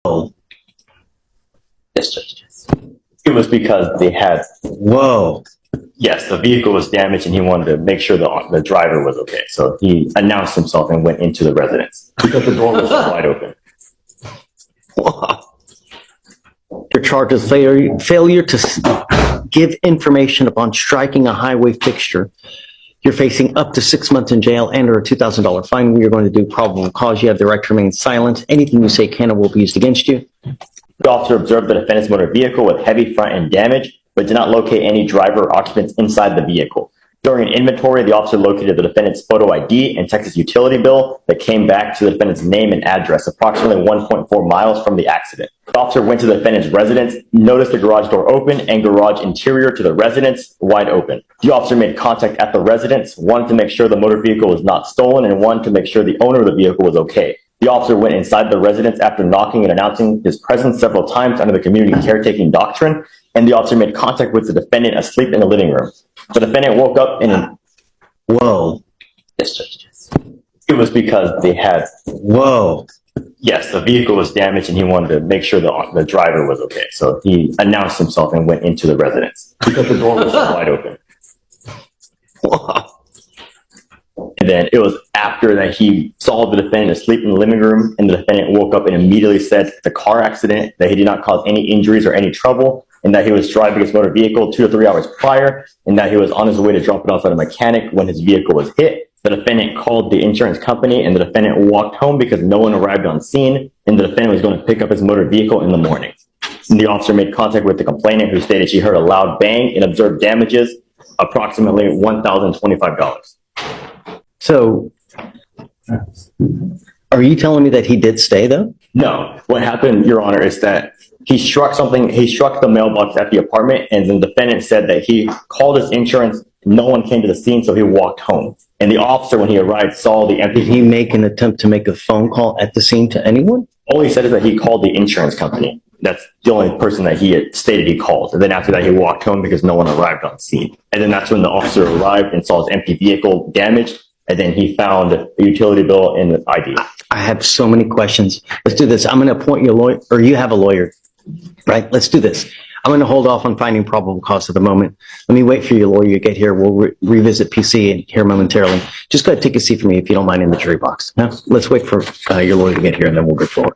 Whoa. Yes, Judge. It was because they had. Whoa. Yes, the vehicle was damaged, and he wanted to make sure the driver was okay. So he announced himself and went into the residence because the door was wide open. Wow. You're charged with failure to give information upon striking a highway fixture. You're facing up to 6 months in jail and or a $2,000 fine. We are going to do probable cause. You have the right to remain silent. Anything you say can or will be used against you. The officer observed the defendant's motor vehicle with heavy front end damage, but did not locate any driver or occupants inside the vehicle. During an inventory, the officer located the defendant's photo ID and Texas utility bill that came back to the defendant's name and address, approximately 1.4 miles from the accident. The officer went to the defendant's residence, noticed the garage door open and garage interior to the residence wide open. The officer made contact at the residence, wanted to make sure the motor vehicle was not stolen and wanted to make sure the owner of the vehicle was okay. The officer went inside the residence after knocking and announcing his presence several times under the community caretaking doctrine, and the officer made contact with the defendant asleep in the living room. The defendant woke up and... Whoa. Yes, Judge. It was because they had... Whoa. Yes, the vehicle was damaged, and he wanted to make sure the driver was okay. So he announced himself and went into the residence because the door was wide open. Wow. And then it was after that he saw the defendant asleep in the living room, and the defendant woke up and immediately said it's a car accident, that he did not cause any injuries or any trouble, and that he was driving his motor vehicle 2 to 3 hours prior, and that he was on his way to drop it off at a mechanic when his vehicle was hit. The defendant called the insurance company, and the defendant walked home because no one arrived on scene, and the defendant was going to pick up his motor vehicle in the morning. And the officer made contact with the complainant, who stated she heard a loud bang and observed damages, approximately $1,025. So, are you telling me that he did stay, though? No. What happened, Your Honor, is that he struck the mailbox at the apartment, and the defendant said that he called his insurance, no one came to the scene, so he walked home. And the officer, when he arrived, saw the empty... Did he make an attempt to make a phone call at the scene to anyone? All he said is that he called the insurance company. That's the only person that he had stated he called. And then after that, he walked home because no one arrived on scene. And then that's when the officer arrived and saw his empty vehicle damaged. And then he found the utility bill and the ID. I have so many questions. Let's do this. I'm going to appoint you a lawyer, or you have a lawyer, right? Let's do this. I'm going to hold off on finding probable cause at the moment. Let me wait for your lawyer to get here. We'll revisit PC here momentarily. Just go ahead and take a seat for me if you don't mind in the jury box. Now, let's wait for your lawyer to get here, and then we'll go forward.